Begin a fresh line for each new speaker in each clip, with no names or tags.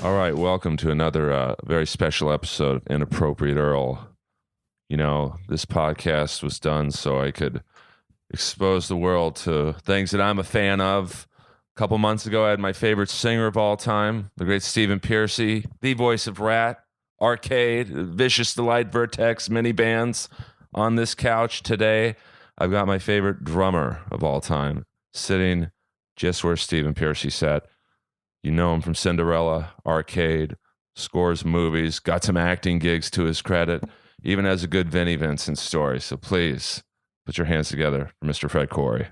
All right, welcome to another very special episode of Inappropriate Earl. You know, this podcast was done so I could expose the world to things that I'm a fan of. A couple months ago, I had my favorite singer of all time, the great Stephen Pearcy, the voice of Rat, Arcade, Vicious Delight, Vertex, many bands. On this couch today, I've got my favorite drummer of all time, sitting just where Stephen Pearcy sat. You know him from Cinderella, Arcade, scores movies, got some acting gigs to his credit, even has a good Vinnie Vincent story. So please put your hands together for Mr. Fred Coury.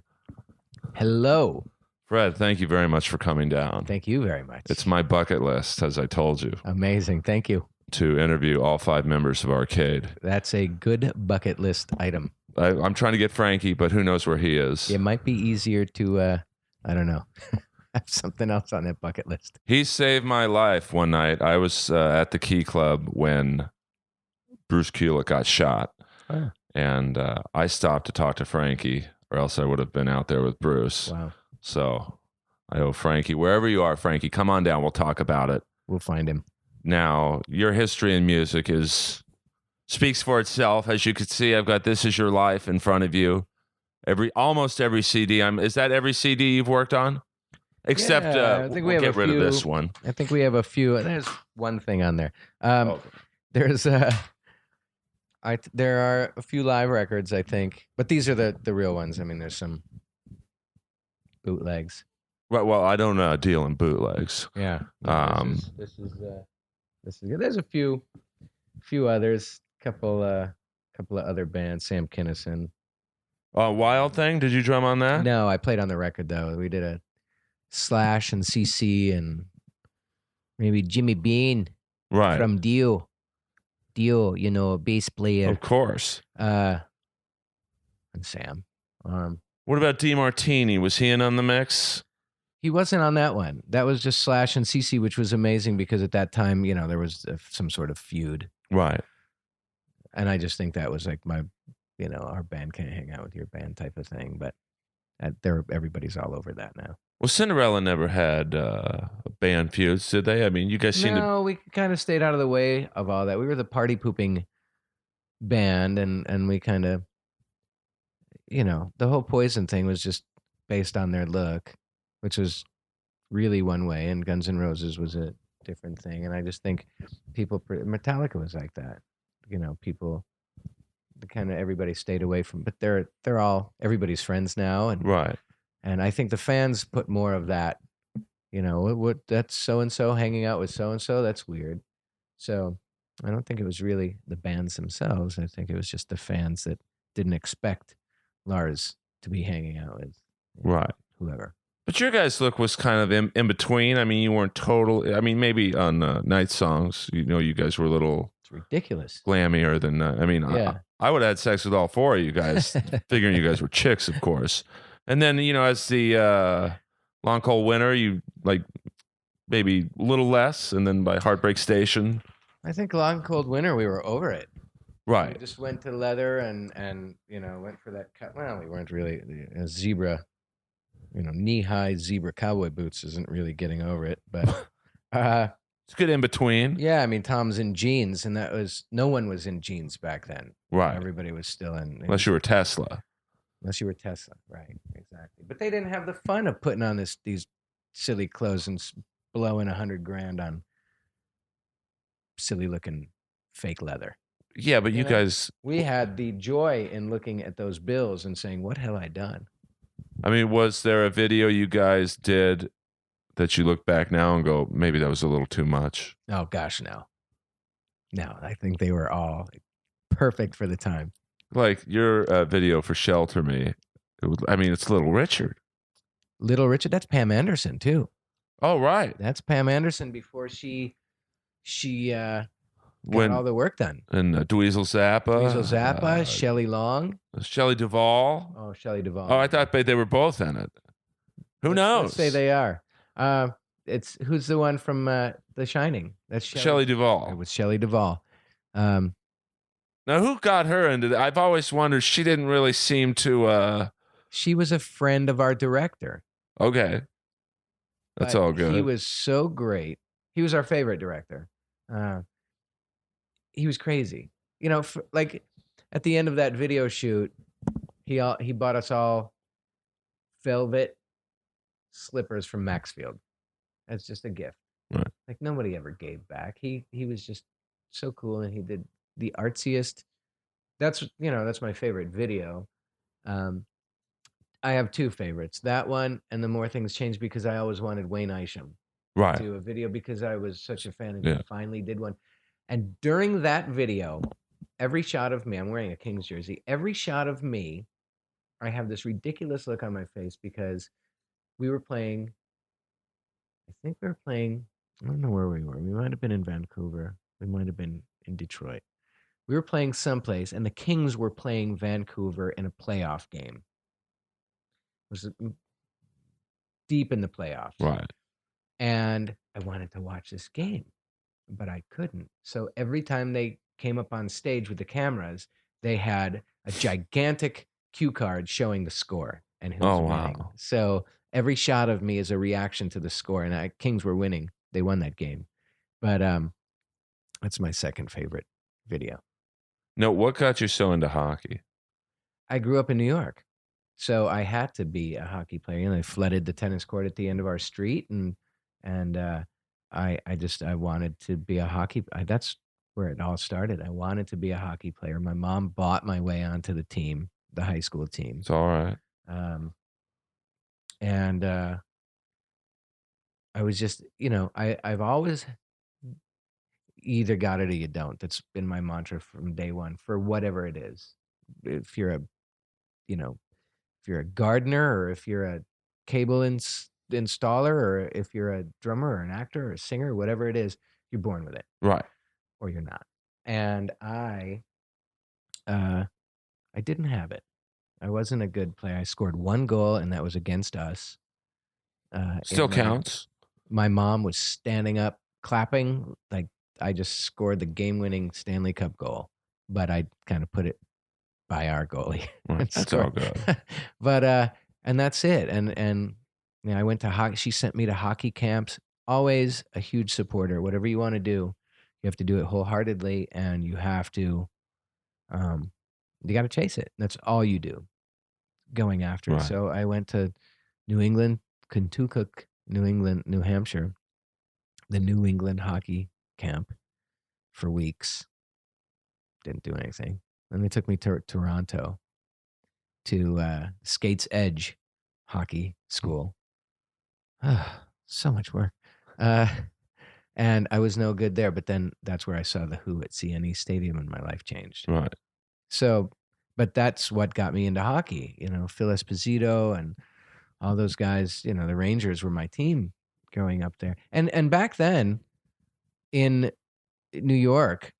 Hello.
Fred, thank you very much for coming down.
Thank you very much.
It's my bucket list, as I told you,
amazing. Thank you.
to interview all 5 members of Arcade.
That's a good bucket list item.
I'm trying to get Frankie, but who knows where he is.
It might be easier to, I don't know, have something else on that bucket list.
He saved my life one night. I was at the Key Club when Bruce Kulick got shot.
Oh.
And I stopped to talk to Frankie, or else I would have been out there with Bruce.
Wow.
So I owe Frankie, wherever you are, Frankie, come on down. We'll talk about it.
We'll find him.
Now, your history in music speaks for itself. As you can see, I've got This Is Your Life in front of you. Almost every CD. Is that every CD you've worked on? Except,
I think
we'll get rid of this one.
I think we have a few. There's one thing on there. There's there are a few live records, I think, but these are the real ones. I mean, there's some bootlegs.
Well, I don't deal in bootlegs.
Yeah. This is good. There's a few others. Couple of other bands. Sam Kinison.
Wild Thing. Did you drum on that?
No, I played on the record though. We did a Slash and CC and maybe Jimmy Bean
Right.
from Dio, you know, a bass player.
Of course.
And Sam.
What about DeMartini? Was he in on the mix?
He wasn't on that one. That was just Slash and CC, which was amazing because at that time, you know, there was some sort of feud.
Right.
And I just think that was like our band can't hang out with your band type of thing. But everybody's all over that now.
Well, Cinderella never had band feuds, did they? I mean, you guys seem to...
No, we kind of stayed out of the way of all that. We were the party pooping band, and we kind of, the whole Poison thing was just based on their look, which was really one way, and Guns N' Roses was a different thing. And I just think Metallica was like that. People, everybody stayed away from, but they're all everybody's friends now, and
Right.
And I think the fans put more of that, what that's so-and-so hanging out with so-and-so, that's weird. So I don't think it was really the bands themselves. I think it was just the fans that didn't expect Lars to be hanging out with
Right.
whoever.
But your guys' look was kind of in between. I mean, you weren't total... I mean, maybe on Night Songs, you guys were a little...
It's ridiculous.
Glammier than...
Yeah.
I would have had sex with all 4 of you guys, figuring you guys were chicks, of course. And then, as the Long Cold Winter, you like maybe a little less. And then by Heartbreak Station.
I think Long Cold Winter, we were over it.
Right.
We just went to leather and went for that cut. Well, we weren't really a zebra, knee-high zebra cowboy boots isn't really getting over it. But
it's good in between.
Yeah, I mean, Tom's in jeans, and no one was in jeans back then.
Right.
Everybody was still in.
Unless you were Tesla.
Unless you were Tesla, right? Exactly. But they didn't have the fun of putting on these silly clothes and blowing $100,000 on silly looking fake leather.
Yeah, but you guys...
We had the joy in looking at those bills and saying, "What have I done?"
I mean, was there a video you guys did that you look back now and go, maybe that was a little too much?
Oh gosh, no. No, I think they were all perfect for the time.
Like your video for Shelter Me. It's Little Richard.
Little Richard, that's Pam Anderson too.
Oh, right.
That's Pam Anderson before she got all the work done.
And Dweezil Zappa.
Shelley Long.
Shelley Duvall.
Oh, Shelley Duvall.
Oh, I thought they were both in it. Who knows?
Let's say they are. Who's the one from The Shining? That's
Shelley Duvall.
It was Shelley Duvall.
Now, who got her into that? I've always wondered. She didn't really seem to...
She was a friend of our director.
Okay. That's all good.
He was so great He was our favorite director. He was crazy. You know, like at the end of that video shoot, he bought us all velvet slippers from Maxfield. That's just a gift.
Right.
Like nobody ever gave back. He was just so cool, and he did the artsiest. That's that's my favorite video. Um, I have two favorites. That one and The More Things Change, because I always wanted Wayne Isham to
Right.
do a video because I was such a fan, and
Yeah.
he finally did one. And during that video, every shot of me, I'm wearing a Kings jersey. Every shot of me, I have this ridiculous look on my face because we were playing. I think we were playing. I don't know where we were. We might have been in Vancouver. We might have been in Detroit. We were playing someplace, and the Kings were playing Vancouver in a playoff game. It was deep in the playoffs.
Right.
And I wanted to watch this game, but I couldn't. So every time they came up on stage with the cameras, they had a gigantic cue card showing the score and who's winning.
Wow.
So every shot of me is a reaction to the score, and Kings were winning. They won that game. But that's my second favorite video.
No, what got you so into hockey?
I grew up in New York, so I had to be a hockey player. And I flooded the tennis court at the end of our street, and I wanted to be a hockey. That's where it all started. I wanted to be a hockey player. My mom bought my way onto the team, the high school team.
It's all right.
And I was just, I've always either got it or you don't. That's been my mantra from day one for whatever it is. If you're a gardener, or if you're a cable installer, or if you're a drummer or an actor or a singer, whatever it is, you're born with it.
Right.
Or you're not. And I didn't have it. I wasn't a good player. I scored one goal, and that was against us.
Still counts.
My mom was standing up, clapping, like I just scored the game-winning Stanley Cup goal, but I kind of put it by our goalie.
Right. That's all good.
But and that's it. And I went to hockey. She sent me to hockey camps. Always a huge supporter. Whatever you want to do, you have to do it wholeheartedly, and you have to, you got to chase it. That's all you do, going after it.
Right.
So I went to New England, Kentucky, New England, New Hampshire, the New England hockey camp for weeks. Didn't do anything. Then they took me to Toronto to Skates Edge hockey school. So much work. And I was no good there, but then that's where I saw the Who at CNE Stadium, and my life changed.
Right.
So, but that's what got me into hockey. Phil Esposito and all those guys, the Rangers were my team growing up there. And back then in New York,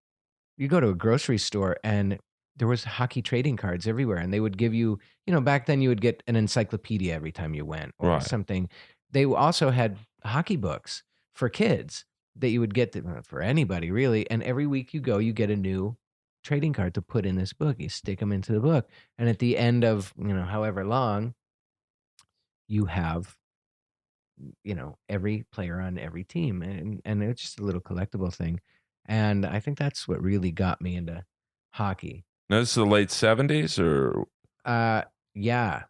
you go to a grocery store and there was hockey trading cards everywhere, and they would give you, back then you would get an encyclopedia every time you went, or
Right.
something. They also had hockey books for kids that you would get for anybody really. And every week you go, you get a new trading card to put in this book. You stick them into the book, and at the end of however long, you have every player on every team, and it's just a little collectible thing. And I think that's what really got me into hockey.
Now, this is the late 70s, or
Yeah,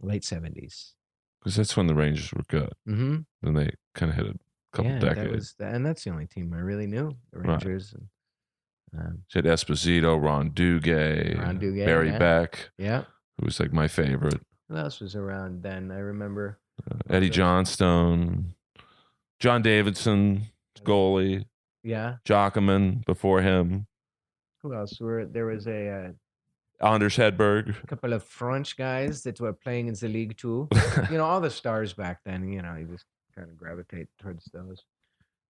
late 70s.
because that's when the Rangers were good.
Mm-hmm.
Then they kind of hit a couple decades.
And that's the only team I really knew, the Rangers.
Right. You had Esposito, Ron Duguay, Barry Beck.
Yeah,
who was like my favorite.
Who else was around then? I remember
Eddie Johnstone, John Davidson, goalie.
Yeah.
Jockman before him.
Who else? There was a
Anders Hedberg.
couple of French guys that were playing in the league too. All the stars back then. You just kind of gravitate towards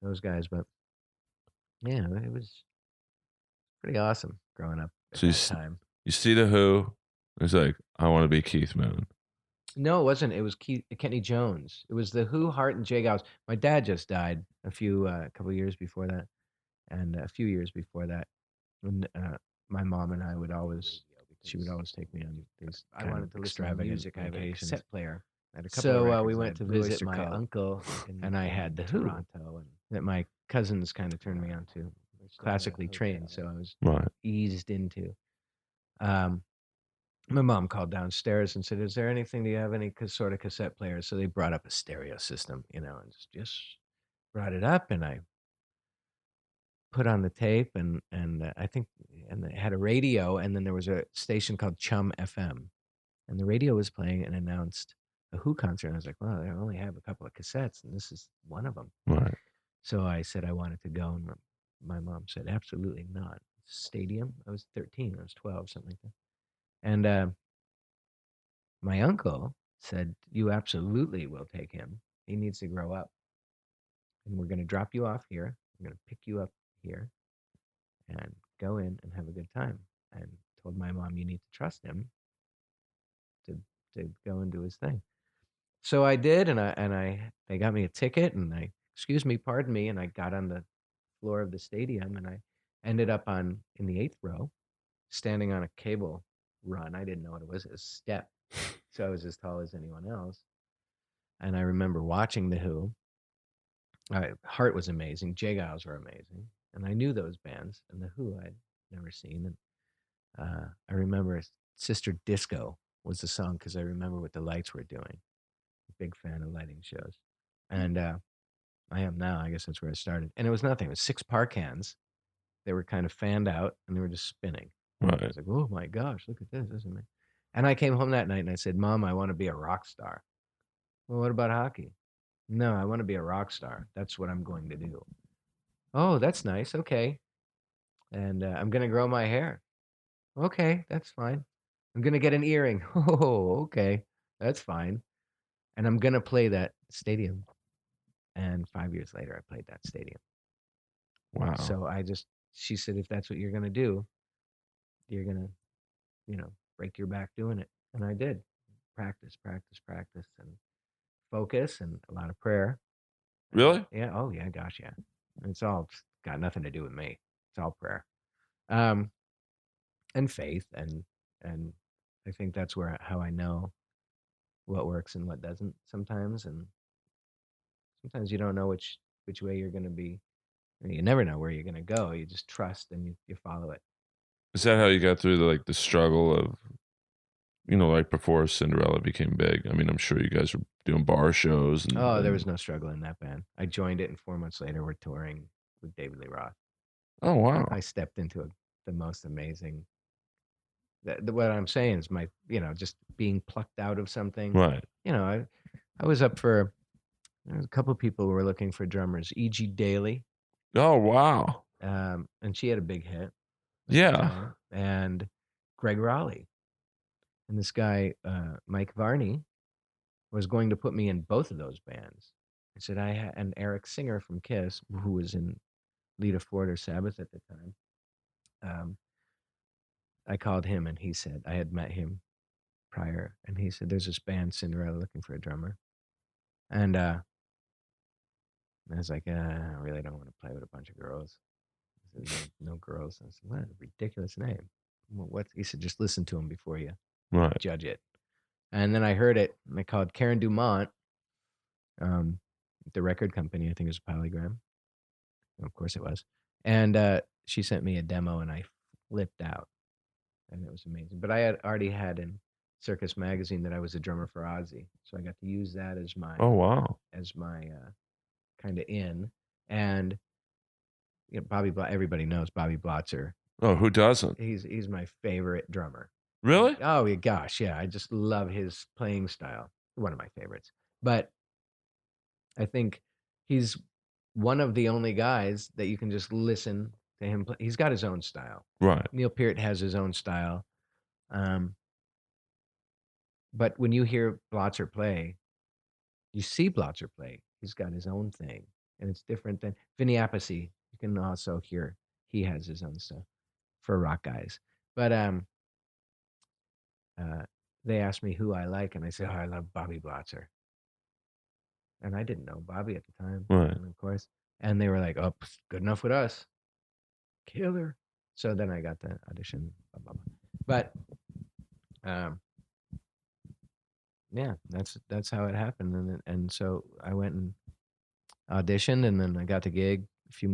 those guys. But yeah, it was pretty awesome growing up at that time.
You see the Who? It's like, I want to be Keith Moon.
No, it wasn't. It was Kenny Jones. It was the Who, Hart, and Jay Giles. My dad just died a couple years before that, and a few years before that. And my mom and I she would always take me on these. I wanted to listen to music. I have a cassette player. So we went to visit my uncle, and I had the Who. that my cousins kind of turned me on to. Classically trained, so I was
Right.
eased into. Um, my mom called downstairs and said, "Is there anything? Do you have any sort of cassette player?" So they brought up a stereo system, and just brought it up, and I put on the tape, and I think, and it had a radio, and then there was a station called Chum FM, and the radio was playing and announced a Who concert. And I was like, "Well, I only have a couple of cassettes, and this is one of them."
Right.
So I said I wanted to go, and my mom said, "Absolutely not." Stadium. I was 13. I was 12, something like that. And my uncle said, "You absolutely will take him. He needs to grow up, and we're going to drop you off here. We're going to pick you up here, and go in and have a good time." And told my mom, "You need to trust him to go and do his thing." So I did, and they got me a ticket, and excuse me, pardon me, and I got on the floor of the stadium, and I ended up in the 8th row, standing on a cable run. I didn't know what it was. It was a step, so I was as tall as anyone else. And I remember watching the Who. Heart was amazing. Giles were amazing, and I knew those bands. And the Who I'd never seen. And I remember Sister Disco was the song because I remember what the lights were doing. Big fan of lighting shows, and I am now. I guess that's where I started. And it was nothing. It was 6 park cans. They were kind of fanned out, and they were just spinning. I
Right.
was like, "Oh my gosh, look at this! This is amazing." And I came home that night and I said, "Mom, I want to be a rock star." "Well, what about hockey?" "No, I want to be a rock star. That's what I'm going to do." "Oh, that's nice. Okay." "And I'm going to grow my hair." "Okay, that's fine." "I'm going to get an earring." "Oh, okay, that's fine." "And I'm going to play that stadium." And 5 years later, I played that stadium.
Wow.
So she said, "If that's what you're going to do, you're going to, break your back doing it." And I did. Practice, practice, practice, and focus, and a lot of prayer.
Really?
Yeah. Oh, yeah. Gosh, yeah. It's all got nothing to do with me. It's all prayer, um, and faith, and I think that's how I know what works and what doesn't sometimes. And sometimes you don't know which way you're going to be. You never know where you're going to go. You just trust and you follow it.
Is that how you got through the struggle of, like before Cinderella became big? I mean, I'm sure you guys were doing bar shows
Oh, there
and
was no struggle in that band. I joined it, and 4 months later, we're touring with David Lee Roth.
oh
I
wow.
stepped into the most amazing. What I'm saying is just being plucked out of something.
Right.
I was up for. There was a couple of people who were looking for drummers. E.G. Daly,
Oh wow.
and she had a big hit at the
Yeah.
time, and Greg Raleigh, and this guy Mike Varney was going to put me in both of those bands. I said and Eric Singer from Kiss, who was in Lita Ford or Sabbath at the time. Um, I called him, and he said I had met him prior, and he said there's this band Cinderella looking for a drummer, and I was like, I really don't want to play with a bunch of girls. He said, no girls. I said, what a ridiculous name. What? He said, just listen to him before you
Right.
judge it. And then I heard it, and I called Karen Dumont, um, the record company. I think it was Polygram. Of course it was. And she sent me a demo, and I flipped out, and it was amazing. But I had already had in Circus Magazine that I was a drummer for Ozzy, so I got to use that as
Oh wow.
my kind of in. And Bobby, everybody knows Bobby Blotzer.
Oh, who doesn't?
He's my favorite drummer.
Really?
Oh yeah, gosh, yeah. I just love his playing style. One of my favorites. But I think he's one of the only guys that you can just listen to him play. He's got his own style.
Right.
Neil Peart has his own style. Um, but when you hear Blotzer play, you see Blotzer play. He's got his own thing, and it's different than Vinny Appice. You can also hear he has his own stuff for rock guys. But uh, they asked me who I like, and I said, "Oh, I love Bobby Blotzer." And I didn't know Bobby at the time,
Right.
and of course. And they were like, "Oh, good enough with us, killer." So then I got the audition, blah, blah, blah. But um, yeah, that's how it happened, and so I went and auditioned, and then I got the gig a couple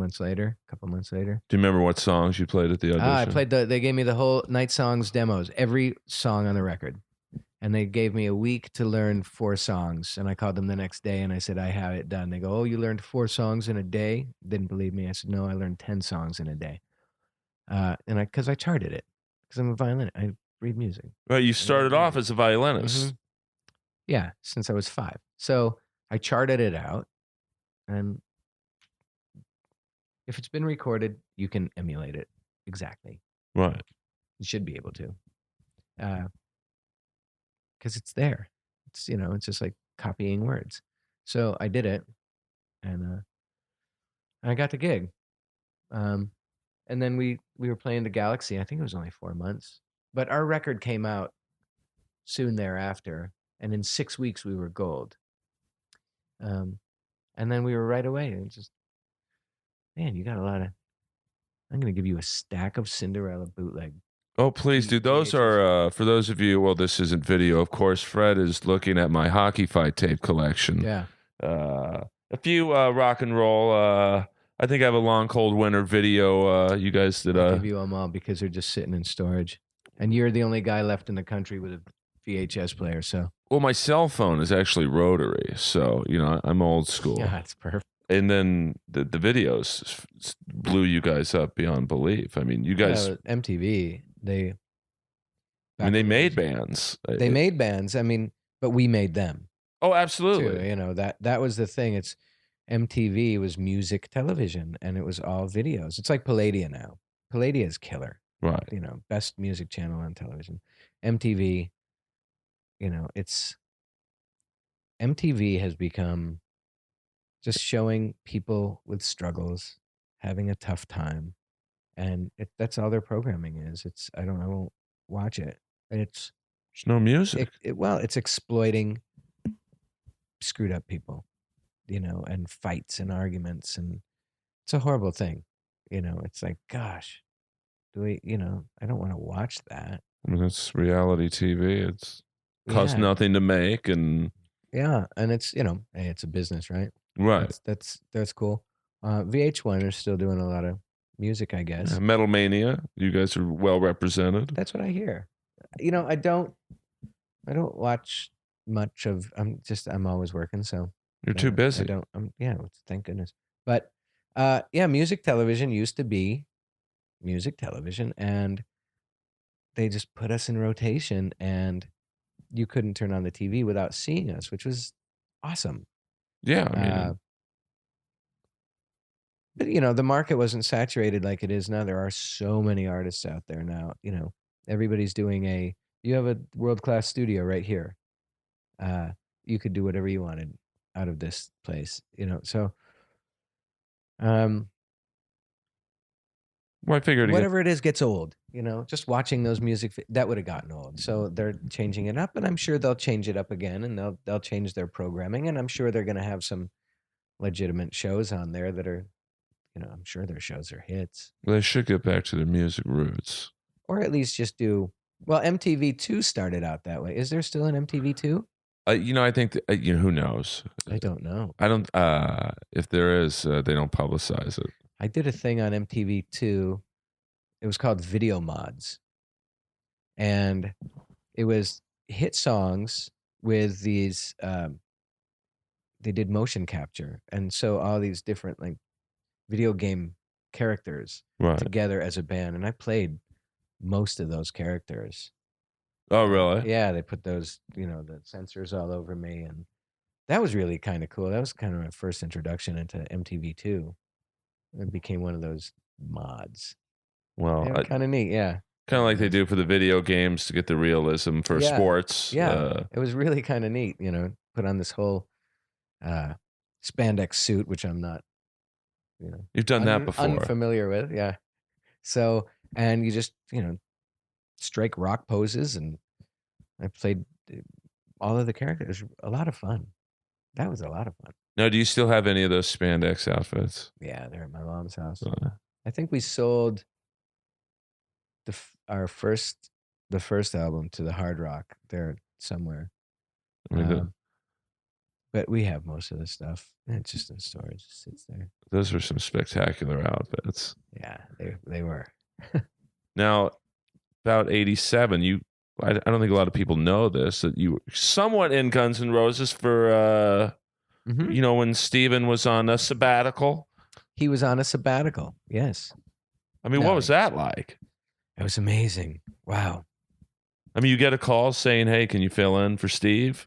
months later.
Do you remember what songs you played at the
I
audition?
played they gave me the whole Night Songs demos, every song on the record. And they gave me a week to learn 4 songs. And I called them the next day and I said, I have it done. They go, oh, you learned 4 songs in a day? Didn't believe me. I said, no, I learned 10 songs in a day. Because I charted it. Because I'm a violinist. I read music.
Right, you started off as a violinist.
Yeah, since I was 5. So I charted it out. And if it's been recorded, you can emulate it. Exactly.
Right.
You should be able to. Because it's there. It's, it's just like copying words. So I did it, and I got the gig. And then we were playing the Galaxy. I think it was only 4 months, but our record came out soon thereafter, and in 6 weeks we were gold. And then we were right away. And just, man, you got a lot of. I'm going to give you a stack of Cinderella bootleg.
Oh, please, dude. Those are, for those of you, well, this isn't video. Of course, Fred is looking at my hockey fight tape collection.
Yeah.
A few rock and roll. I think I have a Long Cold Winter video. You guys did.
I'll give you them all because they're just sitting in storage. And you're the only guy left in the country with a VHS player. So.
Well, my cell phone is actually rotary. So, I'm old school.
Yeah, it's perfect.
And then the videos blew you guys up beyond belief. I mean, you guys.
MTV, they
made bands.
They made bands. I mean, but we made them.
Oh, absolutely.
Too. That was the thing. It's MTV was music television, and it was all videos. It's like Palladia now. Palladia is killer.
Right.
Best music channel on television. MTV, MTV has become just showing people with struggles, having a tough time. And that's all their programming is. I won't watch it. There's
no music.
It's exploiting screwed up people, and fights and arguments. And it's a horrible thing. It's like, gosh, I don't want to watch that.
I mean, it's reality TV. It's costs nothing to make. And
yeah. And it's, hey, it's a business, right?
Right.
That's cool. VH1 are still doing a lot of music, I guess.
Metal Mania, you guys are well represented.
That's what I hear. I don't watch much of. I'm always working, so
you're too busy.
I don't. Thank goodness. But music television used to be music television, and they just put us in rotation, and you couldn't turn on the TV without seeing us, which was awesome.
Yeah.
But the market wasn't saturated like it is now. There are so many artists out there now. Everybody's doing you have a world-class studio right here. You could do whatever you wanted out of this place. So
well, I figured
whatever it is gets old. Just watching those music that would have gotten old. So they're changing it up, and I'm sure they'll change it up again, and they'll change their programming, and I'm sure they're going to have some legitimate shows on there that are. I'm sure their shows are hits.
Well, they should get back to their music roots.
Or at least just do. Well, MTV2 started out that way. Is there still an MTV2?
I think who knows?
I don't know.
I don't. If there is, they don't publicize it.
I did a thing on MTV2. It was called Video Mods, and it was hit songs with these. They did motion capture, and so all these different video game characters together as a band, and I played most of those characters.
Oh, really?
Yeah, they put those, the sensors all over me, and that was really kind of cool. That was kind of my first introduction into MTV2. It became one of those mods.
Well,
kind of neat, yeah.
Kind of like they do for the video games to get the realism for sports.
Yeah, it was really kind of neat, put on this whole spandex suit, which I'm not,
You've done that before.
Unfamiliar with, yeah. So, and you just, strike rock poses, and I played all of the characters. A lot of fun. That was a lot of fun.
Now, do you still have any of those spandex outfits?
Yeah, they're at my mom's house. I think we sold the first album to the Hard Rock there somewhere. But but we have most of the stuff. It's just in storage. It sits there.
Those are some spectacular outfits.
Yeah, they were.
Now, about 87, I don't think a lot of people know this, that you were somewhat in Guns N' Roses for, when Steven was on a sabbatical.
He was on a sabbatical. Yes.
I mean, what was that like?
It was amazing. Wow.
I mean, you get a call saying, "Hey, can you fill in for Steve?"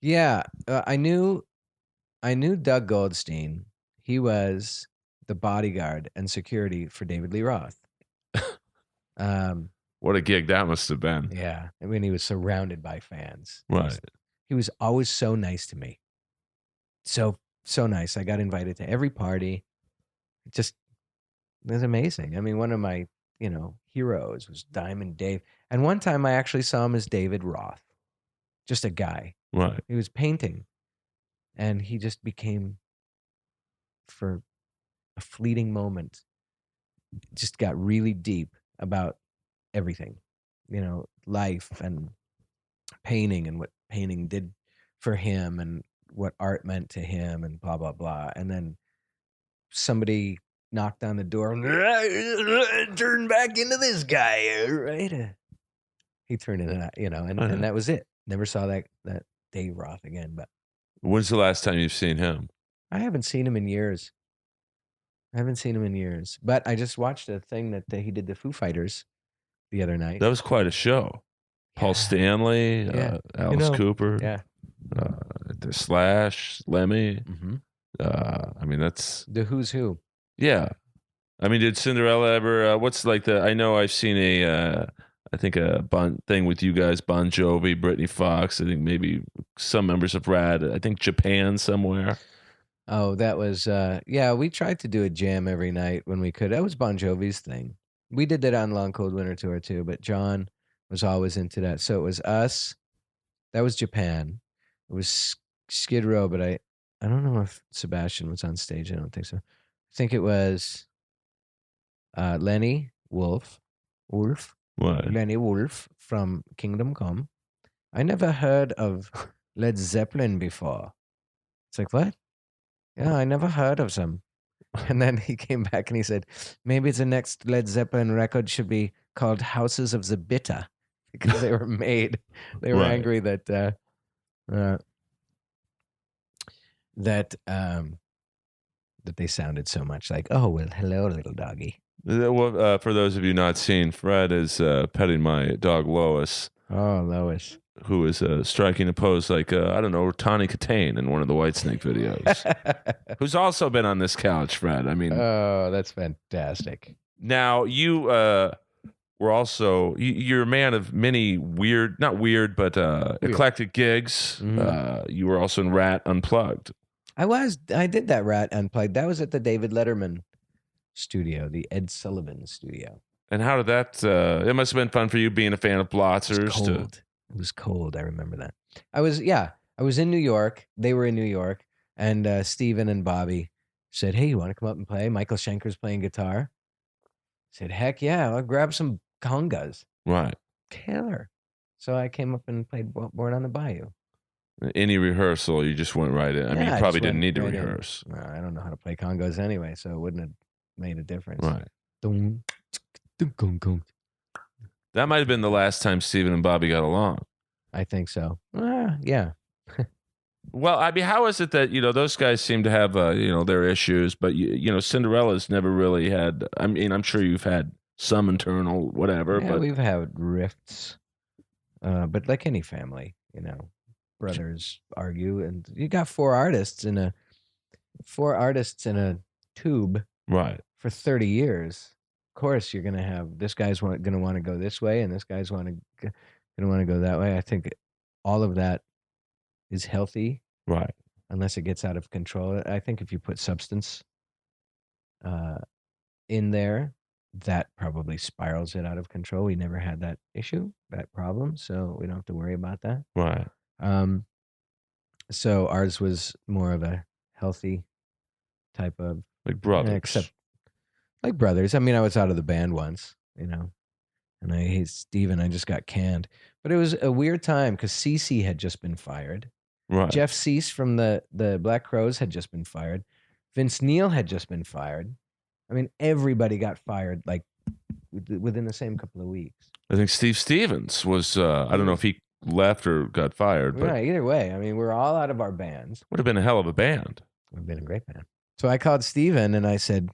Yeah, I knew Doug Goldstein. He was the bodyguard and security for David Lee Roth.
What a gig that must have been.
Yeah, I mean, he was surrounded by fans.
Right.
He was always so nice to me. So nice. I got invited to every party. It was amazing. I mean, one of my, heroes was Diamond Dave. And one time I actually saw him as David Roth. Just a guy.
Right.
He was painting. And he just became, for a fleeting moment, just got really deep about everything. Life and painting and what painting did for him and what art meant to him and blah, blah, blah. And then somebody knocked on the door and turn back into this guy, right? He turned into that, and that was it. Never saw that Dave Roth again. But
when's the last time you've seen him?
I haven't seen him in years. But I just watched a thing that he did the Foo Fighters the other night.
That was quite a show. Yeah. Paul Stanley, Alice Cooper, the Slash, Lemmy.
Mm-hmm.
I mean, that's
the who's who.
Yeah. I mean, did Cinderella ever, what's like I know I've seen I think a thing with you guys, Bon Jovi, Britney Fox, I think maybe some members of Rad, I think Japan somewhere.
Oh, that was, we tried to do a jam every night when we could. That was Bon Jovi's thing. We did that on Long Cold Winter Tour too, but John was always into that. So it was us. That was Japan. It was Skid Row, but I don't know if Sebastian was on stage. I don't think so. I think it was Lenny Wolf.
What?
Lenny Wolf from Kingdom Come. I never heard of Led Zeppelin before. It's like, what? Yeah, I never heard of them. And then he came back and he said, maybe the next Led Zeppelin record should be called Houses of the Bitter, because they were made. They were angry that they sounded so much like, oh, well, hello, little doggy.
Well, for those of you not seen, Fred is petting my dog Lois.
Oh, Lois.
Who is striking a pose like, I don't know, Tawny Katane in one of the Whitesnake videos. Who's also been on this couch, Fred. I mean.
Oh, that's fantastic.
Now, you were also, you're a man of many weird, not weird, but eclectic gigs. Mm-hmm. You were also in Rat Unplugged.
I did that Rat Unplugged. That was at the David Letterman studio, the Ed Sullivan studio.
And how did that, it must have been fun for you being a fan of Blotzers.
It was cold. I remember that. I was in New York. They were in New York. And Steven and Bobby said, hey, you want to come up and play? Michael Schenker's playing guitar. I said, heck yeah, I'll grab some congas.
Right.
Killer. So I came up and played Born on the Bayou.
Any rehearsal, you just went right in. I mean, you probably didn't need to rehearse.
Well, I don't know how to play congas anyway, so it wouldn't have made a difference.
Right. That might have been the last time Steven and Bobby got along.
I think so. Yeah.
Well, I mean, how is it that, those guys seem to have, their issues, but, Cinderella's never really had, I mean, I'm sure you've had some internal whatever.
Yeah,
but
we've had rifts. But like any family, brothers argue. And you got four artists in a tube.
Right.
For 30 years. Of course, you're going to have this guy's going to want to go this way, and this guy's going to want to go that way. I think all of that is healthy,
right?
Unless it gets out of control. I think if you put substance in there, that probably spirals it out of control. We never had that issue, that problem, so we don't have to worry about that.
Right.
So ours was more of a healthy type of
like brothers,
except. Like brothers. I mean, I was out of the band once, and I hate Steven. I just got canned. But it was a weird time because Cece had just been fired.
Right.
Jeff Cease from the Black Crowes had just been fired. Vince Neil had just been fired. I mean, everybody got fired like within the same couple of weeks.
I think Steve Stevens was. I don't know if he left or got fired, but
yeah, either way, I mean, we're all out of our bands.
would have been a hell of a band.
Would have been a great band. So I called Steven and I said,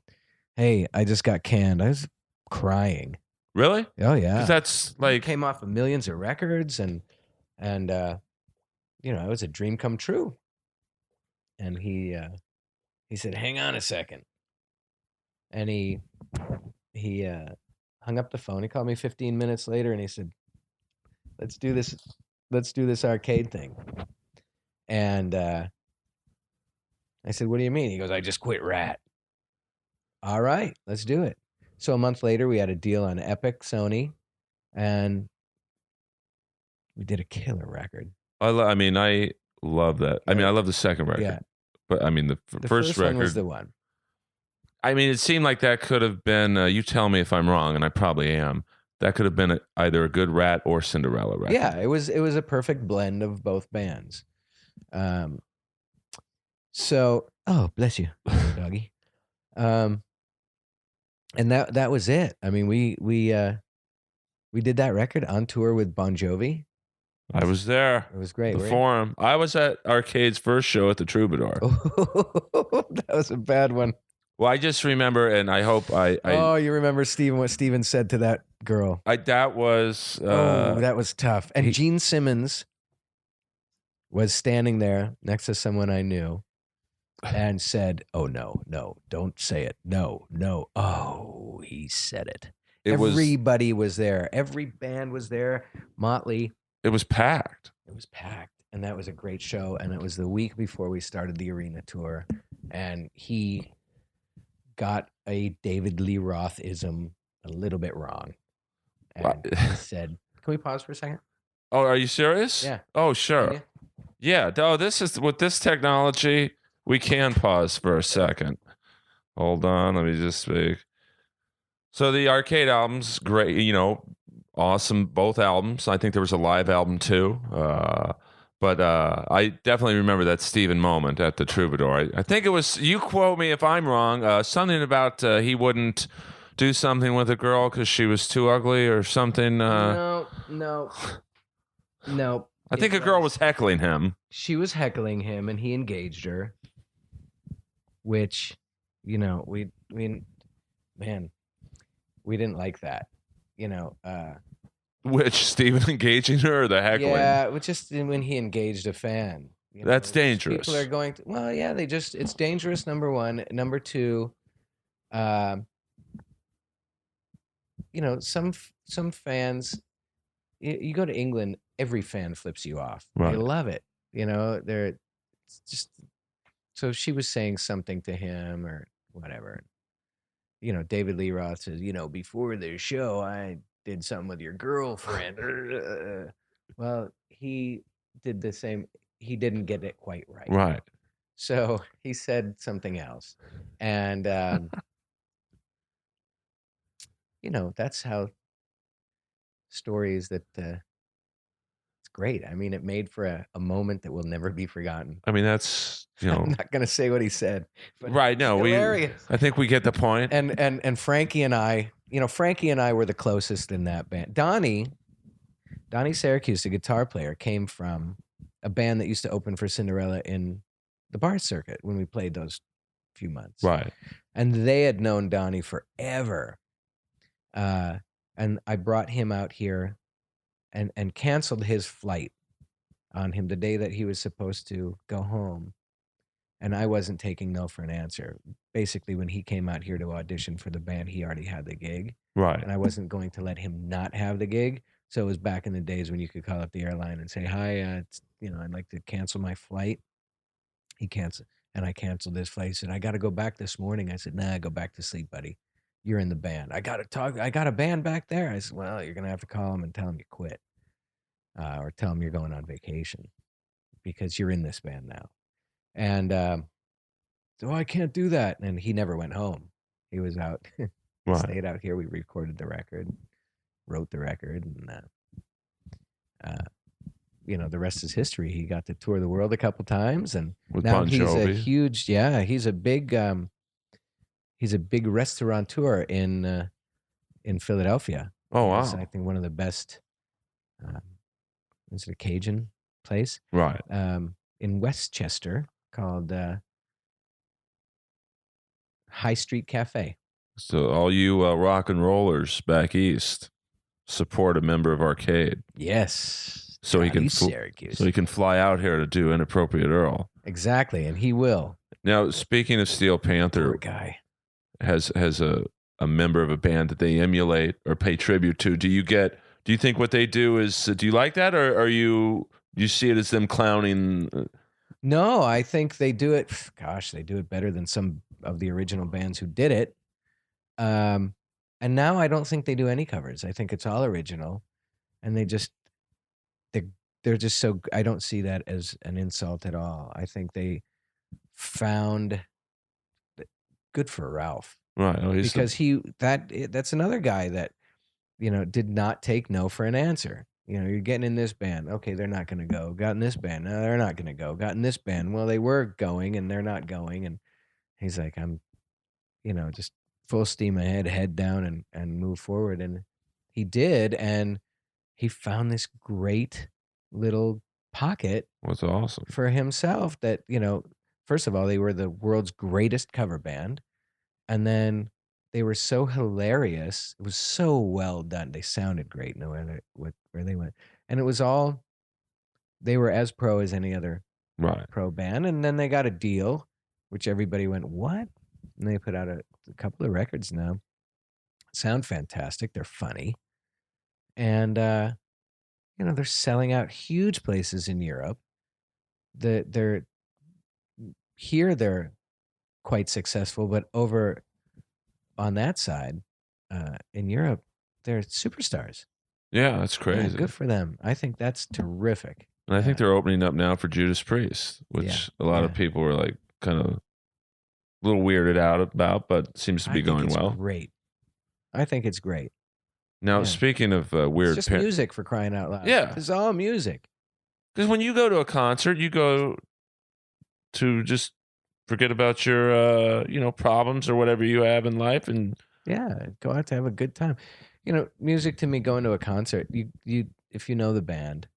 "Hey, I just got canned." I was crying.
Really?
Oh yeah,
Because that's like
came off of millions of records and it was a dream come true. And he said, "Hang on a second," and he hung up the phone. He called me 15 minutes later and he said, let's do this arcade thing. And I said, "What do you mean?" He goes, "I just quit Rat." All right, let's do it. So a month later, we had a deal on Epic, Sony, and we did a killer record.
I mean, I love that. I mean, I love the second record.
Yeah.
But I mean, the first record
one was the one.
I mean, it seemed like that could have been. You tell me if I'm wrong, and I probably am. That could have been either a good Rat or Cinderella record.
Yeah, it was a perfect blend of both bands. So, oh, bless you, doggy. And that was it. I mean, we did that record on tour with Bon Jovi.
I was there.
It was great.
The Forum. I was at Arcade's first show at the Troubadour.
Oh, that was a bad one.
Well, I just remember, and I hope
oh, you remember what Steven said to that girl?
That was.
That was tough. And Gene Simmons was standing there next to someone I knew, and said, "Oh no, don't say it. No. Oh, he said it." Everybody was there. Every band was there. Motley.
It was packed.
It was packed. And that was a great show. And it was the week before we started the arena tour. And he got a David Lee Roth-ism a little bit wrong. And he said, "Can we pause for a second?"
Oh, are you serious?
Yeah.
Oh, sure. Yeah. Oh, this is with this technology, we can pause for a second. Hold on. Let me just speak. So the Arcade album's great, awesome. Both albums. I think there was a live album too. But I definitely remember that Steven moment at the Troubadour. I think it was, you quote me if I'm wrong, something about he wouldn't do something with a girl because she was too ugly or something.
No.
I think a girl was heckling him.
She was heckling him and he engaged her, which, we didn't like that,
Which, Steven engaging her or the heckling?
Yeah, just when he engaged a fan.
That's dangerous.
People are going to, well, yeah, it's dangerous, number one. Number two, some fans, you go to England, every fan flips you off. Right. They love it. They're just, so she was saying something to him or whatever. David Lee Roth says, before the show, I did something with your girlfriend. Well, he did the same. He didn't get it quite right.
Right.
So he said something else. And, that's how stories that, it's great. I mean, it made for a moment that will never be forgotten.
I mean, that's,
I'm not going to say what he said. But
right. No,
hilarious.
I think we get the point.
And Frankie and I, Frankie and I were the closest in that band. Donnie Syracuse, the guitar player, came from a band that used to open for Cinderella in the bar circuit when we played those few months.
Right.
And they had known Donnie forever. And I brought him out here and canceled his flight on him the day that he was supposed to go home. And I wasn't taking no for an answer. Basically, when he came out here to audition for the band, he already had the gig.
Right.
And I wasn't going to let him not have the gig. So it was back in the days when you could call up the airline and say, "Hi, I'd like to cancel my flight." He canceled, and I canceled his flight. He said, "I got to go back this morning." I said, "Nah, go back to sleep, buddy. You're in the band. I got a band back there." I said, "Well, you're going to have to call him and tell him you quit. Or tell him you're going on vacation because you're in this band now." And so I can't do that. And he never went home. He was out,
right.
Stayed out here. We recorded the record, wrote the record, and the rest is history. He got to tour the world a couple times, and
With
now
Bon
he's a
Jovi.
huge, yeah, he's a big restaurateur in Philadelphia.
Oh,
He has,
wow.
I think, one of the best. Um, is it a Cajun place
Right.
in Westchester called High Street Cafe?
So all you rock and rollers back east support a member of Arcade,
Yes,
so he
God,
can
he's Syracuse.
so he can fly out here to do Inappropriate Earl.
Exactly, and he will.
Now, speaking of Steel Panther,
Poor guy.
has a member of a band that they emulate or pay tribute to. Do you think what they do is do you like that, or are you see it as them clowning?
No, I think they do it. Gosh, they do it better than some of the original bands who did it. Um, and now I don't think they do any covers. I think it's all original, and they're they're just so. I don't see that as an insult at all. I think they found good for Ralph
Right. Oh,
because that's another guy that did not take no for an answer. You're getting in this band. Okay, they're not going to go. Got in this band. No, they're not going to go. Got in this band. Well, they were going and they're not going. And he's like, I'm, just full steam ahead, head down and move forward. And he did. And he found this great little pocket
What's awesome.
for himself that, first of all, they were the world's greatest cover band. And then they were so hilarious. It was so well done. They sounded great no matter where they went. And it was all, they were as pro as any other
Right.
pro band. And then they got a deal, which everybody went, what? And they put out a couple of records now. Sound fantastic. They're funny. And, they're selling out huge places in Europe. They're here, they're quite successful, but over on that side, in Europe, they're superstars.
Yeah, that's
Yeah,
crazy.
good for them. I think that's terrific.
And I think they're opening up now for Judas Priest, which a lot of people were like kind of a little weirded out about, but seems to be going well.
Great. I think it's great.
Now, speaking of weird,
it's just music for crying out loud.
Yeah,
it's all music.
Because when you go to a concert, you go to just forget about your problems or whatever you have in life, and
go out to have a good time. Music to me, going to a concert, you if you know the band,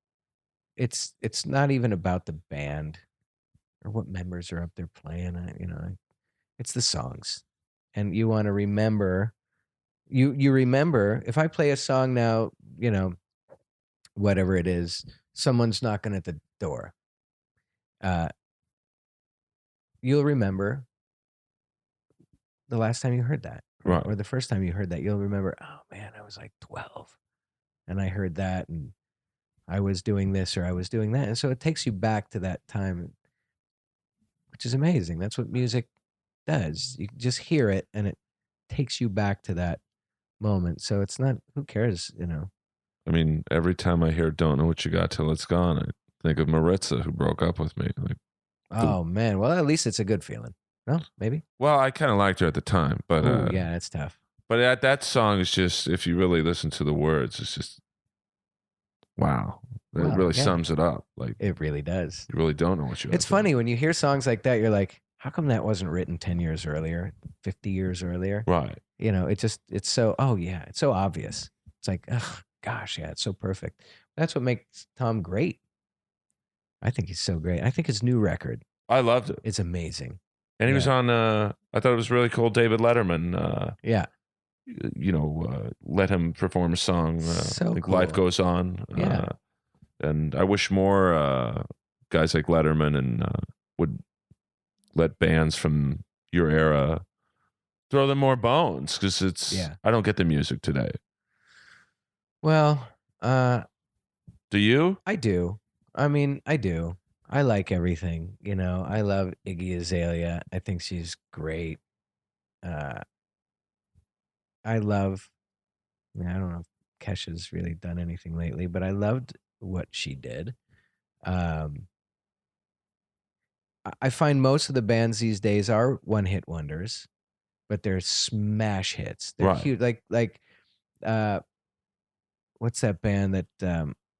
it's not even about the band or what members are up there playing. It's the songs, and you want to remember. You remember if I play a song now, whatever it is, someone's knocking at the door. You'll remember the last time you heard that,
right?
Or the first time you heard that. You'll remember, oh man, I was like 12, and I heard that, and I was doing this or I was doing that, and so it takes you back to that time, which is amazing. That's what music does. You just hear it, and it takes you back to that moment. So it's not, who cares,
I mean, every time I hear "Don't Know What You Got Till It's Gone," I think of Maritza, who broke up with me. Like,
oh man, well at least it's a good feeling. No, maybe.
Well, I kind of liked her at the time, but
yeah, it's tough.
But that song is just, if you really listen to the words, it's just wow. It really sums it up. Like, it
really does.
You really don't know what you.
It's funny when you hear songs like that. You're like, how come that wasn't written 10 years earlier, 50 years earlier?
Right.
It's so, oh yeah, it's so obvious. It's like, oh gosh, yeah, it's so perfect. That's what makes Tom great. I think he's so great. I think his new record,
I loved it.
It's amazing.
And he was on, I thought it was really cool, David Letterman. Let him perform a song.
So cool.
Life Goes On.
Yeah.
And I wish more guys like Letterman and would let bands from your era throw them more bones, because I don't get the music today.
Well,
do you?
I do. I mean, I do. I like everything. I love Iggy Azalea. I think she's great. I don't know if Kesha's really done anything lately, but I loved what she did. I find most of the bands these days are one-hit wonders, but they're smash hits. They're huge. Like what's that band that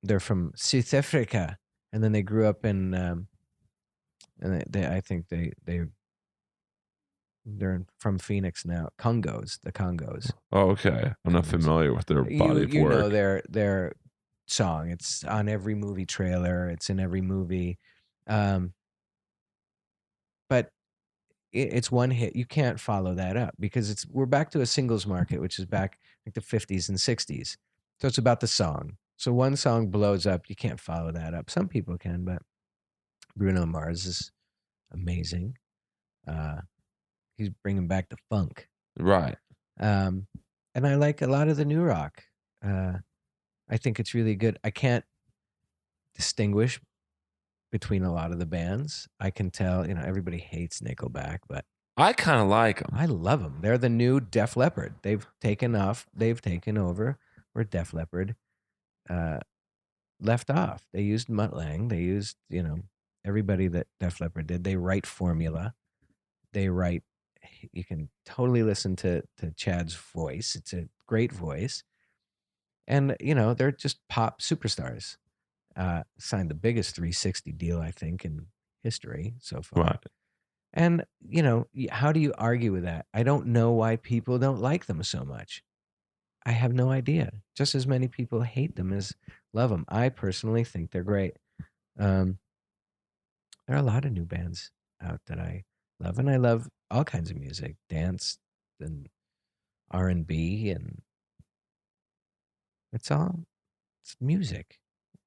they're from South Africa, and then they grew up in and I think they're from Phoenix now. The Congos.
Oh, okay. I'm not familiar with their body of
You know
work.
their song. It's on every movie trailer. It's in every movie. Um, but it's one hit. You can't follow that up because we're back to a singles market, which is back like the 50s and 60s. So it's about the song. So one song blows up, you can't follow that up. Some people can, but Bruno Mars is amazing. Uh, he's bringing back the funk.
Right.
Um, and I like a lot of the new rock. I think it's really good. I can't distinguish between a lot of the bands. I can tell, everybody hates Nickelback, but
I kind of like them.
I love them. They're the new Def Leppard. They've taken over where Def Leppard left off. They used Mutt Lange. They used, everybody that Def Leppard did. They write formula. They write. You can totally listen to Chad's voice. It's a great voice, and they're just pop superstars. Signed the biggest 360 deal I think in history so far.
Right.
And how do you argue with that? I don't know why people don't like them so much. I have no idea. Just as many people hate them as love them. I personally think they're great. There are a lot of new bands out that I love, and I love all kinds of music, dance and R&B, and it's music.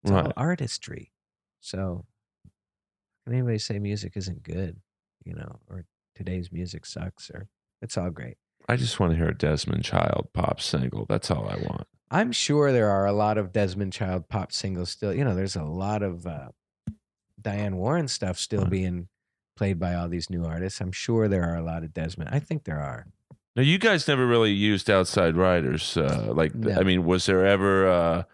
It's all artistry. So can anybody say music isn't good, or today's music sucks, or it's all great.
I just want to hear a Desmond Child pop single. That's all I want.
I'm sure there are a lot of Desmond Child pop singles still. There's a lot of Diane Warren stuff still being played by all these new artists. I'm sure there are a lot of Desmond. I think there are.
Now, you guys never really used outside writers.
No.
I mean, was there ever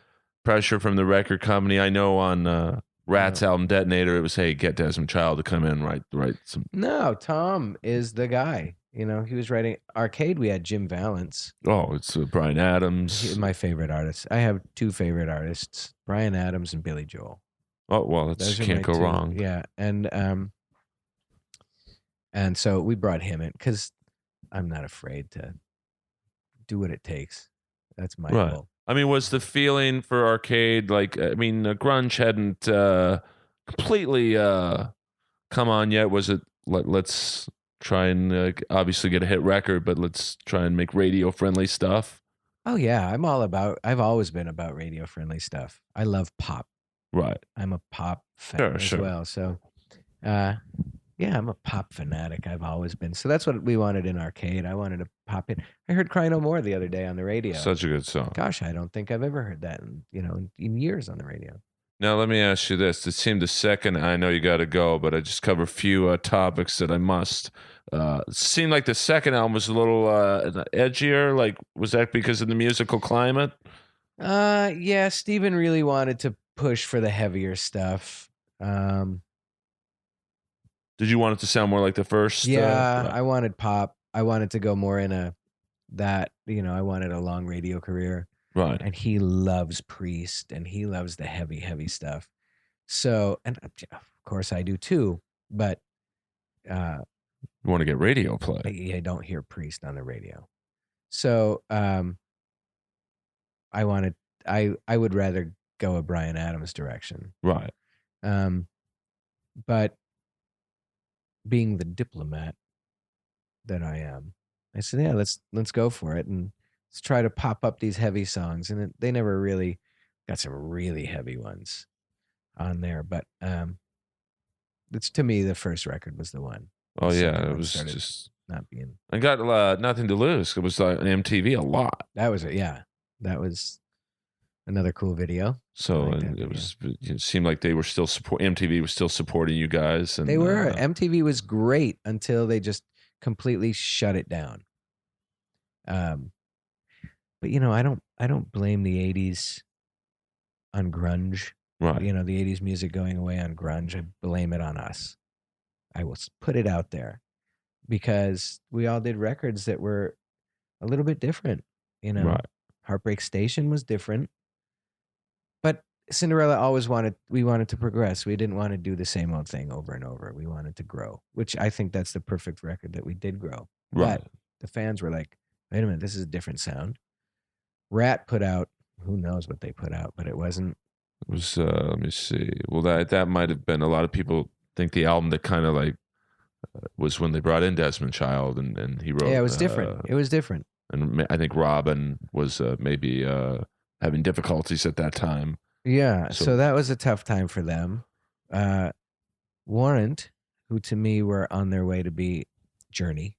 pressure from the record company? I know on Rat's album Detonator, it was, hey, get Desmond Child to come in, write some.
No, Tom is the guy. He was writing Arcade. We had Jim Vallance.
Oh, it's Bryan Adams.
He's my favorite artist. I have two favorite artists, Bryan Adams and Billy Joel.
Oh, well, you can't go wrong.
Yeah. And so we brought him in because I'm not afraid to do what it takes. That's my goal.
I mean, was the feeling for Arcade grunge hadn't completely come on yet? Was it let's try and obviously get a hit record, but let's try and make radio friendly stuff?
Oh yeah, I've always been about radio friendly stuff. I love pop.
Right.
I'm a pop fan as well. So, yeah, I'm a pop fanatic. I've always been. So that's what we wanted in Arcade. I wanted to pop in. I heard "Cry No More" the other day on the radio.
Such a good song.
Gosh, I don't think I've ever heard that in years on the radio.
Now let me ask you this: it seemed the second. I know you got to go, but I just cover a few topics that I must. It seemed like the second album was a little edgier. Like, was that because of the musical climate?
Yeah, Steven really wanted to push for the heavier stuff.
Did you want it to sound more like the first?
Yeah, I wanted pop. I wanted to go more in I wanted a long radio career.
Right.
And he loves Priest and he loves the heavy, heavy stuff. So, and of course I do too, but
you want to get radio play.
I don't hear Priest on the radio. So, I would rather go a Bryan Adams direction.
Right.
But being the diplomat that I am, I said, yeah, let's go for it. And let's try to pop up these heavy songs. And they never really got some really heavy ones on there. But it's, to me, the first record was the one.
Oh, yeah. It was just
not being.
I got Nothing to Lose. It was on MTV a lot.
That was it. Yeah. That was another cool video.
So it seemed like they were still MTV was still supporting you guys. And
they were. MTV was great until they just completely shut it down. But I don't blame the 80s on grunge.
Right.
The 80s music going away on grunge. I blame it on us. I will put it out there because we all did records that were a little bit different.
Right.
Heartbreak Station was different, but Cinderella we wanted to progress. We didn't want to do the same old thing over and over. We wanted to grow, which I think that's the perfect record that we did grow.
Right.
But the fans were like, wait a minute, this is a different sound. Rat put out, who knows what they put out, but it wasn't.
It was, let me see. Well, that might have been, a lot of people think the album that kind of like was when they brought in Desmond Child and he wrote.
Yeah, it was different. It was different.
And I think Robin was maybe having difficulties at that time.
Yeah, so that was a tough time for them. Warrant, who to me were on their way to be Journey,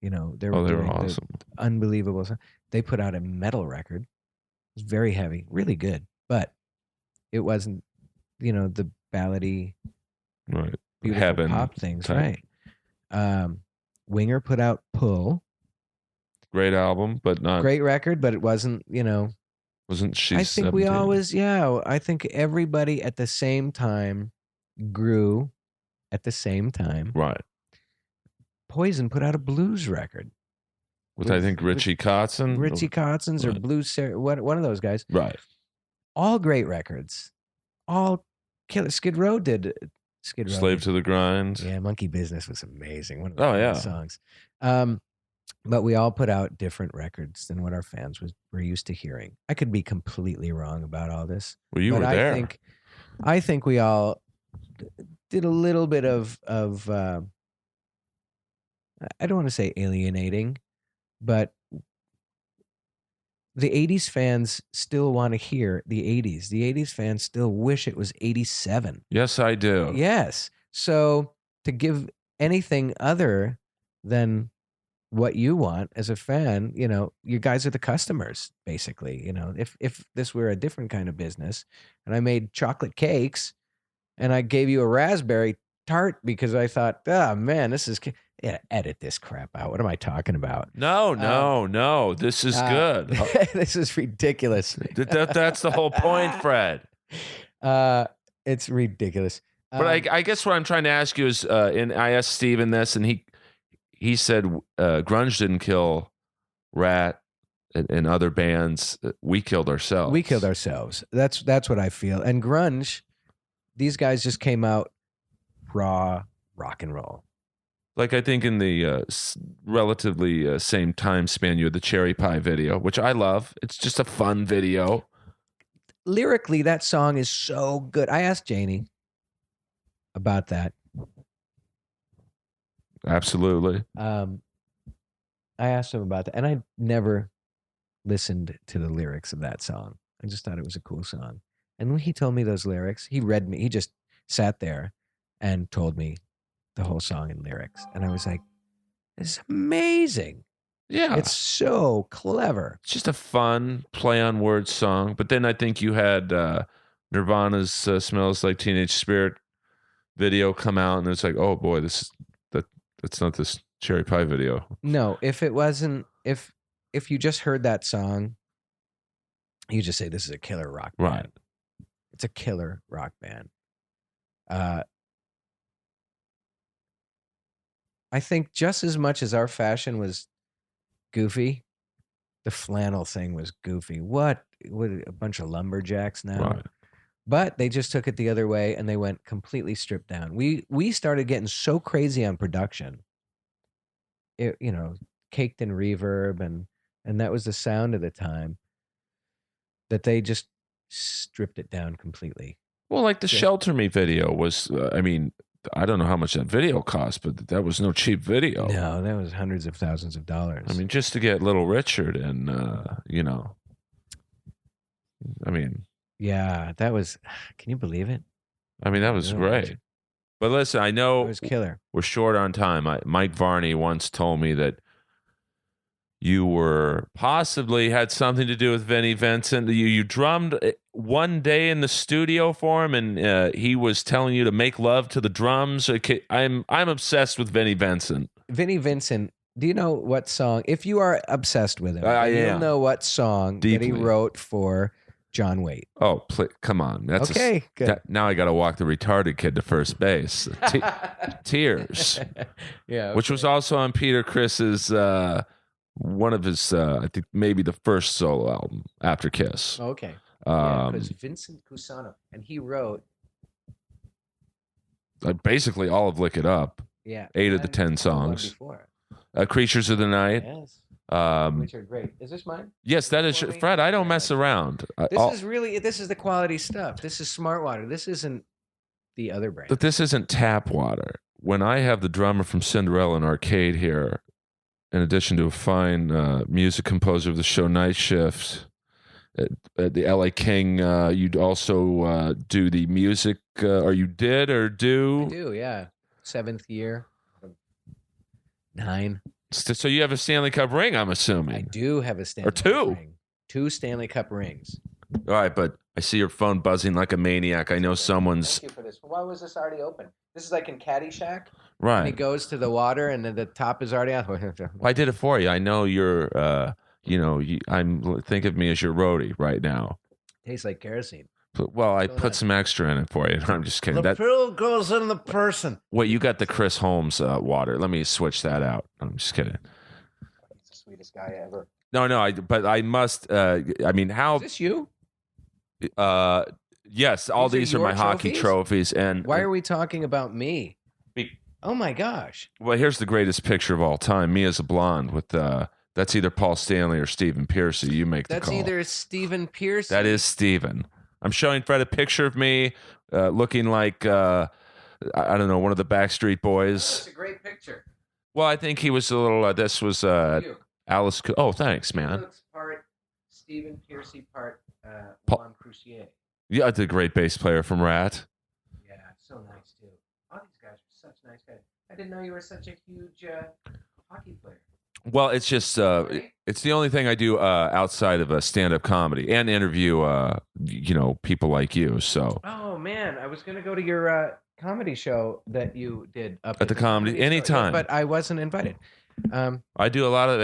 they were doing
awesome,
unbelievable. They put out a metal record. It was very heavy, really good, but it wasn't, the ballady,
right,
beautiful
Heaven
pop things,
type.
right? Winger put out Pull.
Great album, but not
great record, but it wasn't,
Wasn't she?
I think
17?
we always, I think everybody at the same time grew at the same time.
Right.
Poison put out a blues record.
With I think Richie Kotzen.
Richie Kotzen's or
Right.
Blues, one of those guys.
Right.
All great records. All killer. Skid Row did. Skid Row.
Slave to the Grind.
Yeah, Monkey Business was amazing. One of the
Oh, yeah.
songs. But we all put out different records than what our fans were used to hearing. I could be completely wrong about all this.
Well, you
but
were there.
I think we all did a little bit of I don't want to say alienating, but the 80s fans still want to hear the 80s. The 80s fans still wish it was 87.
Yes, I do.
Yes. So to give anything other than what you want as a fan, you guys are the customers, basically. If this were a different kind of business and I made chocolate cakes and I gave you a raspberry tart because I thought, oh man, this is, edit this crap out. What am I talking about?
No. This is good.
This is ridiculous.
That's the whole point, Fred.
It's ridiculous.
But I guess what I'm trying to ask you is, and I asked Steven this, and he said grunge didn't kill Rat and other bands. We killed ourselves.
We killed ourselves. That's what I feel. And grunge, these guys just came out raw rock and roll.
Like I think in the relatively same time span, you had the Cherry Pie video, which I love. It's just a fun video.
Lyrically, that song is so good. I asked Janie about that.
Absolutely.
I asked him about that, and I never listened to the lyrics of that song. I just thought it was a cool song. And when he told me those lyrics, he just sat there and told me the whole song and lyrics. And I was like, this is amazing.
Yeah.
It's so clever.
It's just a fun play on words song. But then I think you had Nirvana's Smells Like Teenage Spirit video come out, and it's like, oh boy, that's not this Cherry Pie video.
No, if it wasn't, if you just heard that song, you just say this is a killer rock band.
Right.
It's a killer rock band. I think just as much as our fashion was goofy, the flannel thing was goofy. What a bunch of lumberjacks now.
Right.
But they just took it the other way and they went completely stripped down. We started getting so crazy on production. Caked in reverb and that was the sound of the time, that they just stripped it down completely.
Well, like the Shelter Me video was, I don't know how much that video cost, but that was no cheap video.
No, that was hundreds of thousands of dollars.
Just to get Little Richard and,
Yeah, that was, can you believe it?
that was great. But listen, I know
it was killer.
We're short on time. Mike Varney once told me that you were possibly had something to do with Vinnie Vincent. You drummed one day in the studio for him, and he was telling you to make love to the drums. Okay, I'm obsessed with Vinnie Vincent.
Vinnie Vincent. Do you know what song? If you are obsessed with him, you'll know what song
Deeply.
that he wrote for John Waite.
Oh, come on. That's
okay. Good.
Now I got to walk the retarded kid to first base. Tears.
Yeah. Okay.
Which was also on Peter Criss's, one of his, I think maybe the first solo album after Kiss.
Okay. Because Vincent Cusano, and he wrote
basically all of Lick It Up.
Yeah,
8 of the 10
one
songs.
before.
Creatures of the Night.
Yes,
Um,
which are great. Is this mine?
yes, that is Fred. I don't mess around.
This is the quality stuff. This is Smart Water. This isn't the other brand.
But this isn't tap water. When I have the drummer from Cinderella and Arcade here, in addition to a fine music composer of the show Night Shift, at the LA King, you'd also do the music, or you did or do?
I do, yeah. 7th year. 9.
So you have a Stanley Cup ring, I'm assuming.
I do have a Stanley
Cup
ring. 2 Stanley Cup rings.
All right, but I see your phone buzzing like a maniac. I know someone's...
Thank you for this. Why was this already open? This is like in Caddyshack.
Right.
And he goes to the water and then the top is already out.
Well, I did it for you. I know you're, think of me as your roadie right now.
Tastes like kerosene.
Well, I put some extra in it for you. I'm just kidding.
The pill goes in the person.
Wait, you got the Chris Holmes water. Let me switch that out. I'm just kidding.
He's the sweetest guy ever.
No, but I must, how...
Is this you?
Yes, all these are my hockey trophies. And
why are we talking about me? Oh my gosh.
Well, here's the greatest picture of all time. Me as a blonde with that's either Paul Stanley or Stephen Piercy. You make the call.
That's either Stephen Piercy.
That is Stephen. I'm showing Fred a picture of me looking like I don't know, one of the Backstreet Boys.
That's a great picture.
Well, I think he was a little this was Alice Oh, thanks, man.
Looks part Stephen Piercy, part Juan Crucier.
Yeah, the great bass player from Rat.
Yeah, so nice too. All these guys are such nice guys. I didn't know you were such a huge hockey player.
Well, it's just it's the only thing I do outside of a stand-up comedy and interview people like you. So.
Oh man, I was gonna go to your comedy show that you did up
at the comedy anytime,
but I wasn't invited.
I do a lot of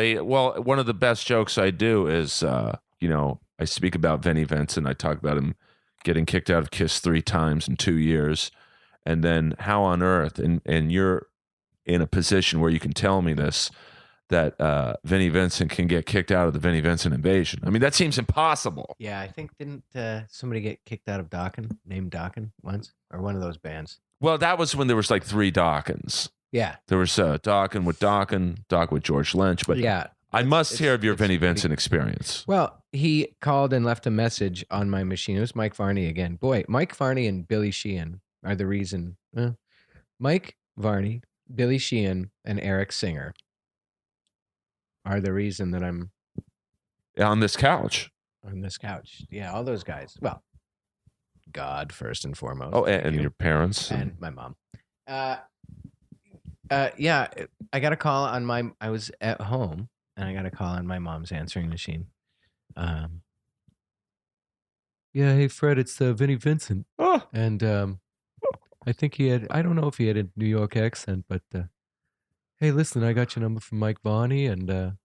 one of the best jokes I do is I speak about Vinnie Vincent. I talk about him getting kicked out of Kiss 3 times in 2 years, and then how on earth and you're in a position where you can tell me this, that Vinnie Vincent can get kicked out of the Vinnie Vincent Invasion. I mean, that seems impossible.
Yeah, I think didn't somebody get kicked out of Dokken, named Dokken once, or one of those bands?
Well, that was when there was like 3 Dokkens.
Yeah,
there was Dokken with George Lynch, but
yeah.
I must hear of your Vinnie Vincent experience.
Well, he called and left a message on my machine. It was Mike Varney again. Boy, Mike Varney and Billy Sheehan are the reason. Mike Varney, Billy Sheehan, and Eric Singer are the reason that I'm
on this couch.
On this couch. Yeah, all those guys. Well, God first and foremost.
Oh, and your parents.
And my mom. Yeah, I got a call on I was at home. And I got a call on my mom's answering machine. Yeah, hey, Fred, it's Vinnie Vincent.
Oh.
And I think I don't know if he had a New York accent, but hey, listen, I got your number from Mike Varney, and I'm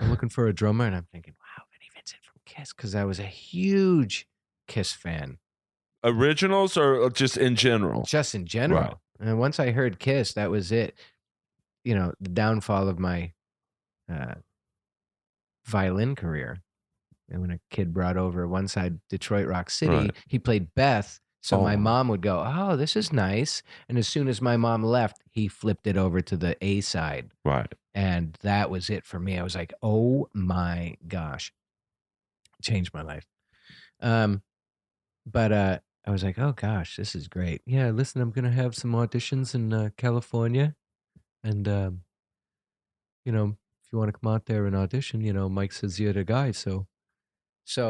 looking for a drummer. And I'm thinking, wow, Vinnie Vincent from Kiss, because I was a huge Kiss fan.
Originals or just in general?
Just in general. Right. And once I heard Kiss, that was it. The downfall of my violin career. And when a kid brought over one side Detroit Rock City, right, he played Beth. So my mom would go, oh, this is nice. And as soon as my mom left, he flipped it over to the A side.
Right.
And that was it for me. I was like, oh my gosh. Changed my life. But I was like, oh gosh, this is great. Yeah, listen, I'm going to have some auditions in California. And, if you want to come out there and audition, Mike says you're the guy. So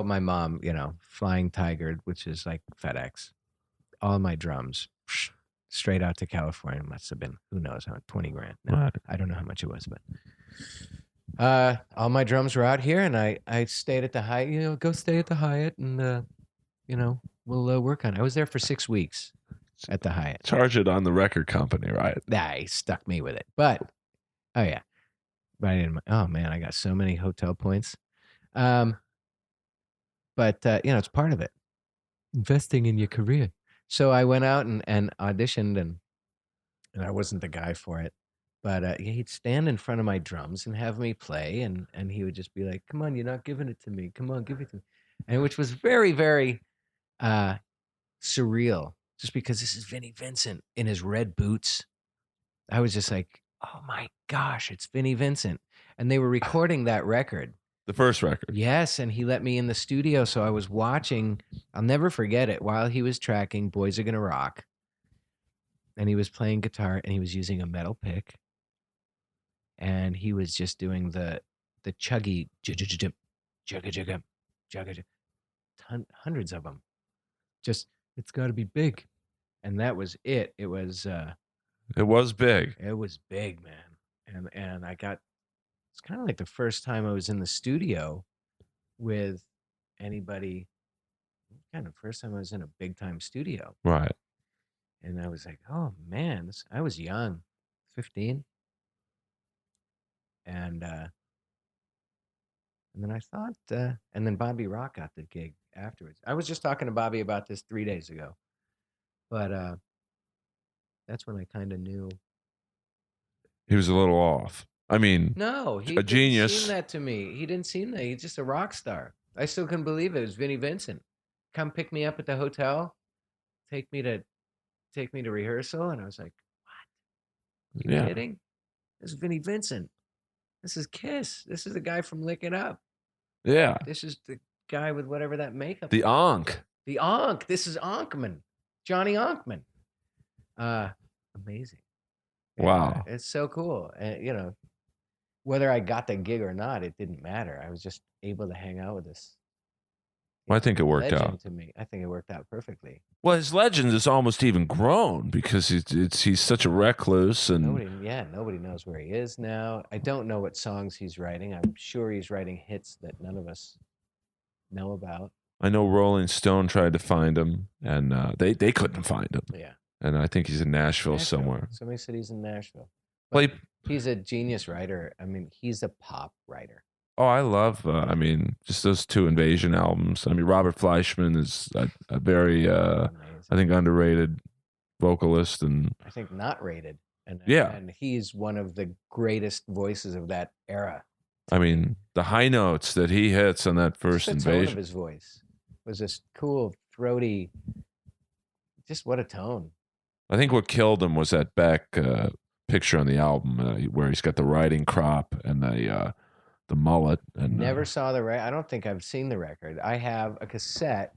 my mom, flying tigered, which is like FedEx, all my drums straight out to California. Must have been, who knows, how $20,000. No, right. I don't know how much it was, but all my drums were out here, and I stayed at the Hyatt. Go stay at the Hyatt, and we'll work on it. I was there for 6 weeks at the Hyatt.
Charge it on the record company, right?
He stuck me with it, but oh yeah. But I didn't. Oh man, I got so many hotel points. But it's part of it. Investing in your career. So I went out and auditioned, and I wasn't the guy for it. But he'd stand in front of my drums and have me play, and he would just be like, "Come on, you're not giving it to me. Come on, give it to me." and which was very, very surreal, just because this is Vinnie Vincent in his red boots. I was just like, oh my gosh, it's Vinnie Vincent. And they were recording that record.
The first record.
Yes, and he let me in the studio, so I was watching. I'll never forget it. While he was tracking Boys Are Gonna Rock, and he was playing guitar, and he was using a metal pick, and he was just doing the chuggy, jugga jugga, jugga, hundreds of them. Just, it's got to be big, and that was it. It was
big.
It was big, man. And I got, it's kind of like the first time I was in the studio with anybody. Kind of first time I was in a big time studio.
Right.
And I was like, oh man, I was young, 15. And then I thought, and then Bobby Rock got the gig afterwards. I was just talking to Bobby about this 3 days ago, but that's when I kind of knew.
He was a little off. I mean,
no, he
a genius.
Didn't seem that to me. He didn't seem that. He's just a rock star. I still couldn't believe it. It was Vinnie Vincent. Come pick me up at the hotel, take me to rehearsal, and I was like, "What? You kidding? This is Vinnie Vincent. This is Kiss. This is the guy from Lick It Up.
Yeah.
This is the guy with whatever that makeup.
The Ankh.
The Ankh. This is Ankman. Johnny Ankman. Amazing.
Wow.
It's so cool. And you know, whether I got the gig or not, it didn't matter. I was just able to hang out with this.
Well, I think it worked out.
To me, I think it worked out perfectly.
Well, his legend is almost even grown because he's such a recluse, and
nobody knows where he is now. I don't know what songs he's writing. I'm sure he's writing hits that none of us know about.
I know Rolling Stone tried to find him, and they couldn't find him.
Yeah,
and I think he's in Nashville somewhere.
Somebody said he's in Nashville.
Well,
he's a genius writer. I mean, he's a pop writer.
Oh, I love, I mean, just those two Invasion albums. I mean, Robert Fleischman is a very, I think, underrated vocalist. And
I think not rated. And he's one of the greatest voices of that era.
I mean, the high notes that he hits on that first Invasion. The tone
of his voice was this cool, throaty, just what a tone.
I think what killed him was that back picture on the album where he's got the riding crop and the mullet. And
never saw the record. I don't think I've seen the record. I have a cassette.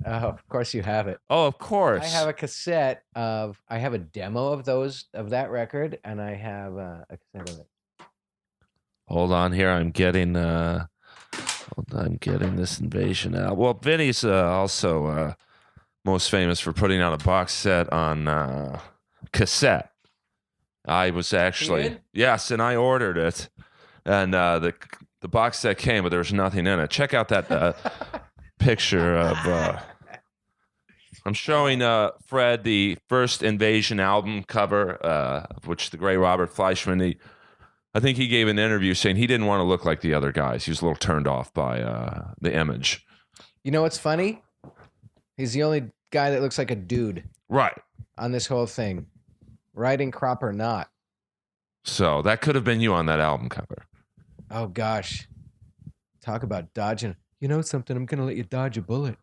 Oh, of course you have it.
Oh, of course.
I have a cassette I have a demo of that record, and I have a cassette of it.
Hold on here. I'm getting this Invasion out. Well, Vinny's also most famous for putting out a box set on cassette. I was actually, yes, and I ordered it. And the box set came, but there was nothing in it. Check out that picture of. I'm showing Fred the first Invasion album cover, of which the great Robert Fleischman. I think he gave an interview saying he didn't want to look like the other guys. He was a little turned off by the image.
You know what's funny? He's the only guy that looks like a dude,
right,
on this whole thing, riding crop or not.
So that could have been you on that album cover.
Oh, gosh. Talk about dodging. You know something? I'm going to let you dodge a bullet.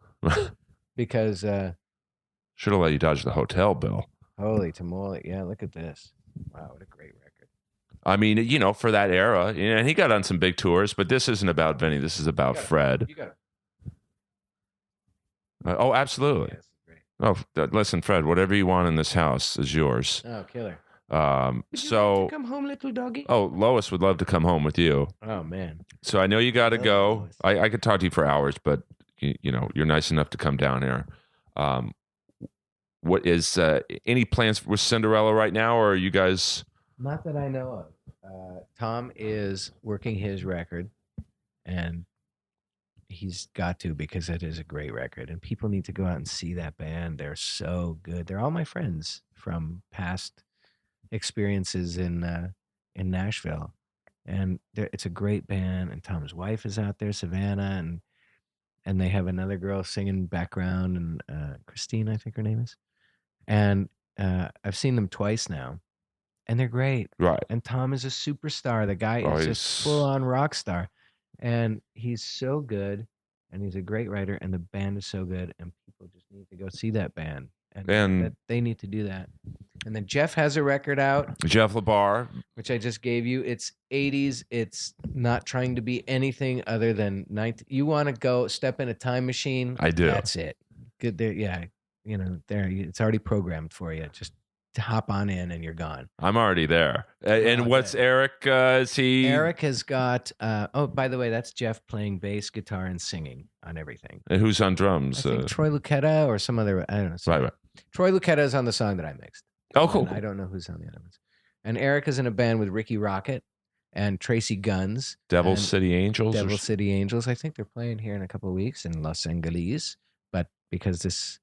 Because...
should have let you dodge the hotel bill.
Holy tamale. Yeah, look at this. Wow, what a great record.
I mean, you know, for that era, and he got on some big tours, but this isn't about Vinny. This is about Fred.
You got it.
Oh, absolutely.
Yeah,
great. Listen, Fred, whatever you want in this house is yours.
Oh, killer.
Would
you like to come home, little doggy?
Oh, Lois would love to come home with you.
Oh, man.
So I know you got to go. I could talk to you for hours, but you know, you're nice enough to come down here. What is any plans with Cinderella right now, or are you guys?
Not that I know of. Tom is working his record, and he's got to, because it is a great record, and people need to go out and see that band. They're so good. They're all my friends from past experiences in Nashville, and it's a great band. And Tom's wife is out there, Savannah, and they have another girl singing background, and Christine, I think her name is. And I've seen them twice now, and they're great.
Right.
And Tom is a superstar. The guy is just full on rock star, and he's so good. and he's a great writer, and the band is so good, and people just need to go see that band, and
And
that they need to do that. And then Jeff has a record out,
Jeff LeBar,
which I just gave you. It's 80s. It's not trying to be anything other than 19. You want to go step in a time machine?
I do.
That's it. Good there. Yeah. It's already programmed for you. Just to hop on in and you're gone.
I'm already there. And what's Eric? Is he?
Eric has got, oh, by the way, that's Jeff playing bass, guitar, and singing on everything.
And who's on drums?
I think Troy Lucetta or some other, I don't know.
Right.
Troy Lucetta is on the song that I mixed.
Oh, cool.
I don't know who's on the other ones. And Eric is in a band with Ricky Rocket and Tracy Guns.
Devil City Angels?
Devil City Angels. I think they're playing here in a couple of weeks in Los Angeles. But because this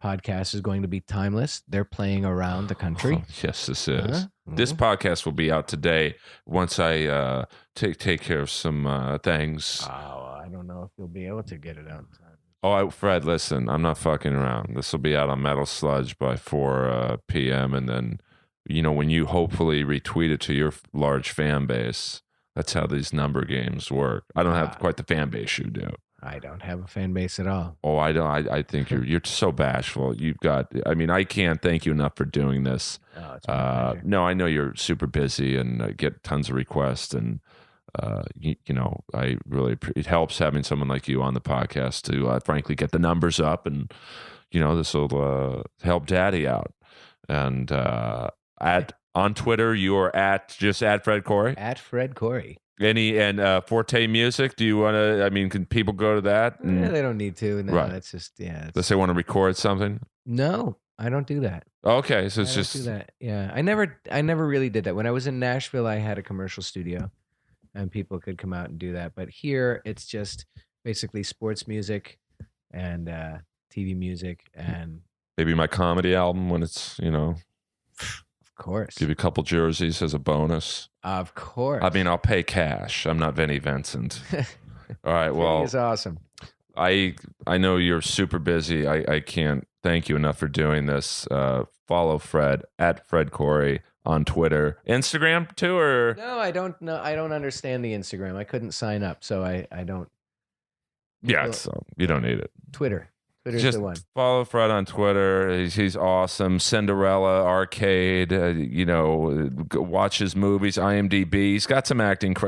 podcast is going to be timeless, they're playing around the country.
Oh, yes, this is. This podcast will be out today once I take care of some things.
Oh, I don't know if you'll be able to get it out in time.
Oh, Fred, listen, I'm not fucking around. This will be out on Metal Sludge by 4 p.m. And then, when you hopefully retweet it to your large fan base, that's how these number games work. I don't have quite the fan base you do.
I don't have a fan base at all.
Oh, I don't. I think you're so bashful. I can't thank you enough for doing this.
Oh, it's my pleasure.
No, I know you're super busy and get tons of requests, and I really it helps having someone like you on the podcast to frankly get the numbers up, and this will help Daddy out. And on Twitter, you are at Fred Coury.
At Fred Coury.
Forte Music, do you want to, can people go to that?
Yeah, they don't need to. No,
right.
It's just,
Unless they want to record something?
No, I don't do that.
Okay, so it's just.
Do that. Yeah, I never really did that. When I was in Nashville, I had a commercial studio and people could come out and do that. But here, it's just basically sports music and TV music and.
Maybe my comedy album when it's,
Of course.
Give you a couple jerseys as a bonus.
Of course.
I'll pay cash. I'm not Vinnie Vincent. All right. Well,
it's awesome.
I know you're super busy. I can't thank you enough for doing this. Follow Fred at Fred Coury on Twitter, Instagram too, or
no? I don't know. I don't understand the Instagram. I couldn't sign up, so I don't.
Yeah, you don't need it.
Twitter's
just
the one.
Follow Fred on Twitter. He's awesome. Cinderella, Arcade. Watch his movies. IMDb. He's got some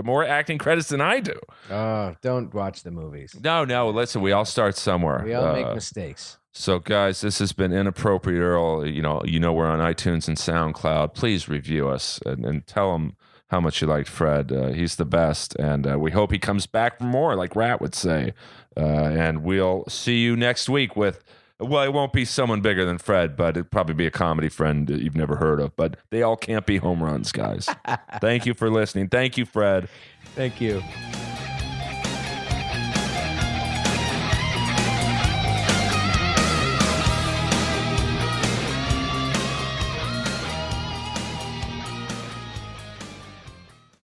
more acting credits than I do.
Oh, don't watch the movies.
No. Listen, we all start somewhere.
We all make mistakes.
So, guys, this has been Inappropriate Earl. We're on iTunes and SoundCloud. Please review us and tell him how much you liked Fred. He's the best, and we hope he comes back for more, like Rat would say. And we'll see you next week with, well, it won't be someone bigger than Fred, but it'll probably be a comedy friend that you've never heard of. But they all can't be home runs, guys. Thank you for listening. Thank you, Fred.
Thank you.